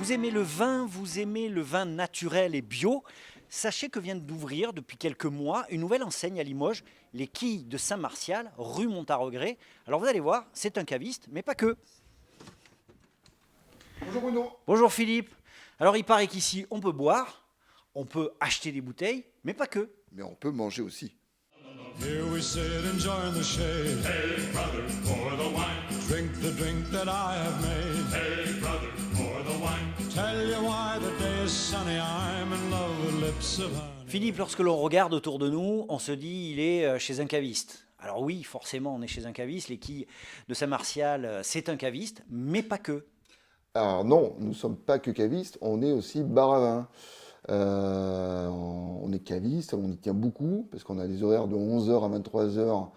Vous aimez le vin naturel et bio. Sachez que vient d'ouvrir depuis quelques mois une nouvelle enseigne à Limoges, les Quilles de Saint-Martial, rue Montaregret. Alors vous allez voir, c'est un caviste, mais pas que. Bonjour Bruno. Bonjour Philippe. Alors il paraît qu'ici on peut boire, on peut acheter des bouteilles, mais pas que. Mais on peut manger aussi. Here we sit enjoying the shade. Hey, brother, pour the wine. Drink the drink that I have made. Hey, brother, pour the wine. Tell you why the day is sunny. I'm in love with lips of honey. Philippe, lorsque l'on regarde autour de nous, on se dit il est chez un caviste. Alors oui, forcément on est chez un caviste, les Quilles de Saint-Martial, c'est un caviste, mais pas que. Alors non, nous ne sommes pas que cavistes, on est aussi bar à vin. On est caviste, on y tient beaucoup, parce qu'on a des horaires de 11 h à 23 h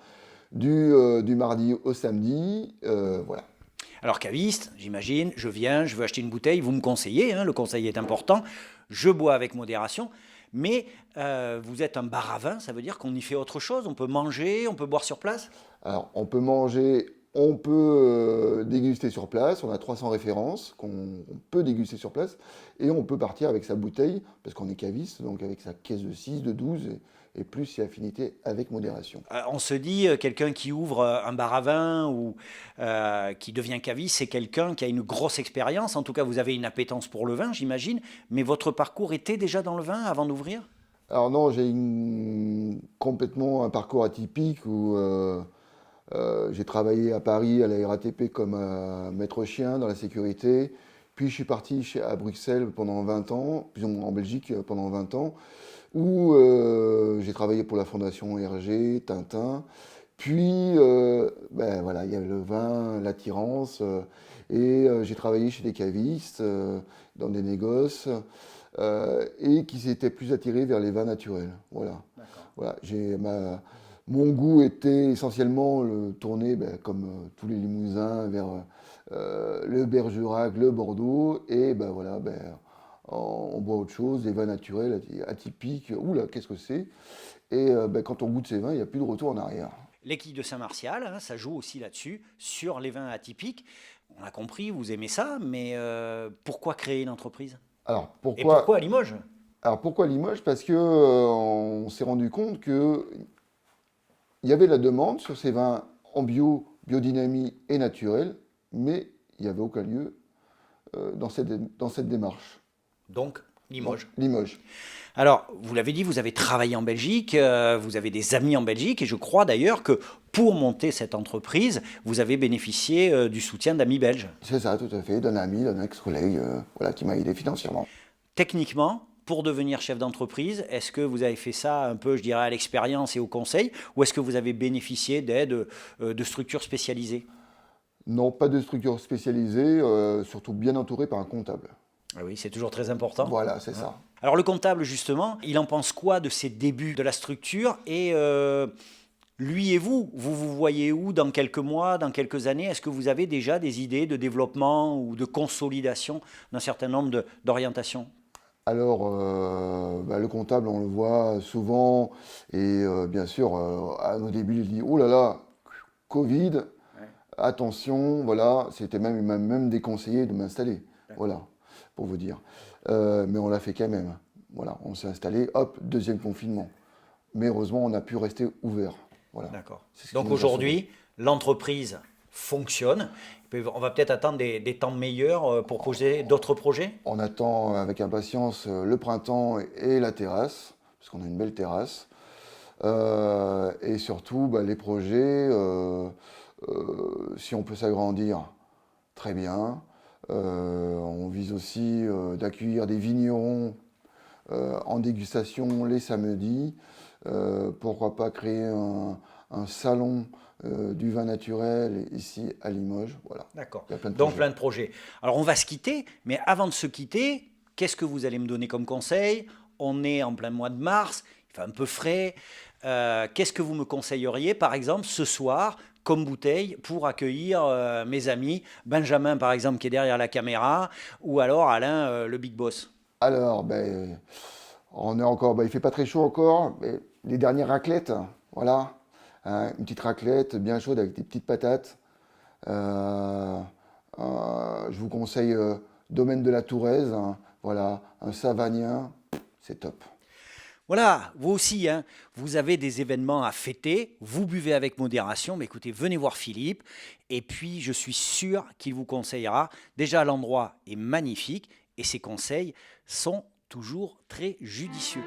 du mardi au samedi. Voilà. Alors caviste, j'imagine, je viens, je veux acheter une bouteille, vous me conseillez, hein, le conseil est important, je bois avec modération, mais vous êtes un bar à vin, ça veut dire qu'on y fait autre chose, on peut manger, on peut boire sur place? Alors on peut manger, on peut déguster sur place, on a 300 références qu'on peut déguster sur place, et on peut partir avec sa bouteille, parce qu'on est caviste, donc avec sa caisse de 6, de 12, et plus si affinité avec modération. On se dit, quelqu'un qui ouvre un bar à vin ou qui devient caviste, c'est quelqu'un qui a une grosse expérience, en tout cas vous avez une appétence pour le vin, j'imagine, mais votre parcours était déjà dans le vin avant d'ouvrir? Alors non, j'ai complètement un parcours atypique où j'ai travaillé à Paris à la RATP comme maître chien dans la sécurité. Puis je suis parti à Bruxelles pendant 20 ans, puis en Belgique pendant 20 ans, où j'ai travaillé pour la Fondation Hergé, Tintin. Puis ben voilà, il y avait le vin, l'attirance, et j'ai travaillé chez des cavistes, dans des négoces, et qui s'étaient plus attirés vers les vins naturels. Voilà. Voilà, mon goût était essentiellement tourné, comme tous les Limousins, vers le Bergerac, le Bordeaux, et ben voilà, on boit autre chose, des vins naturels, atypiques. Oula, qu'est-ce que c'est? Et quand on goûte ces vins, il n'y a plus de retour en arrière. Les Quilles de Saint-Martial, hein, ça joue aussi là-dessus, sur les vins atypiques. On a compris, vous aimez ça, mais pourquoi créer une entreprise? Alors Et pourquoi à Limoges? Alors pourquoi Limoges? Parce que on s'est rendu compte que il y avait la demande sur ces vins en bio, biodynamie et naturel, mais il n'y avait aucun lieu dans cette démarche. Donc, Limoges. Donc, Limoges. Alors, vous l'avez dit, vous avez travaillé en Belgique, vous avez des amis en Belgique, et je crois d'ailleurs que pour monter cette entreprise, vous avez bénéficié du soutien d'amis belges. C'est ça, tout à fait, d'un ami, d'un ex-collègue, voilà, qui m'a aidé financièrement. Techniquement, pour devenir chef d'entreprise, est-ce que vous avez fait ça un peu, je dirais, à l'expérience et au conseil, ou est-ce que vous avez bénéficié d'aide de structures spécialisées? Non, pas de structure spécialisée, surtout bien entouré par un comptable. Ah oui, c'est toujours très important. Voilà, c'est ça. Alors le comptable, justement, il en pense quoi de ces débuts de la structure? Et lui et vous voyez où dans quelques mois, dans quelques années? Est-ce que vous avez déjà des idées de développement ou de consolidation d'un certain nombre d'orientations? Alors, le comptable, on le voit souvent, et bien sûr, à nos débuts, il dit « Oh là là, Covid, attention », voilà, c'était même déconseillé de m'installer, voilà, pour vous dire. Mais on l'a fait quand même, voilà, on s'est installé, hop, deuxième confinement. Mais heureusement, on a pu rester ouvert, voilà. D'accord. C'est ce qui Donc nous a aujourd'hui, l'entreprise fonctionne. On va peut-être attendre des temps meilleurs pour poser d'autres projets? On attend avec impatience le printemps et la terrasse, parce qu'on a une belle terrasse. Et surtout, les projets, si on peut s'agrandir, très bien. On vise aussi d'accueillir des vignerons en dégustation les samedis. Pourquoi pas créer un salon du vin naturel ici à Limoges. Voilà. D'accord. Il y a plein de Donc projets. plein de projets. Alors on va se quitter, mais avant de se quitter, qu'est-ce que vous allez me donner comme conseil? On est en plein mois de mars, il fait un peu frais. Qu'est-ce que vous me conseilleriez, par exemple, ce soir, comme bouteille, pour accueillir mes amis, Benjamin, par exemple, qui est derrière la caméra, ou alors Alain, le big boss? Alors, on est encore, il fait pas très chaud encore, mais les dernières raclettes, voilà. Hein, une petite raclette bien chaude avec des petites patates. Je vous conseille domaine de la Touraise, hein, voilà, un Savagnin, c'est top. Voilà, vous aussi, hein, vous avez des événements à fêter, vous buvez avec modération, mais écoutez, venez voir Philippe, et puis je suis sûr qu'il vous conseillera. Déjà, l'endroit est magnifique, et ses conseils sont toujours très judicieux.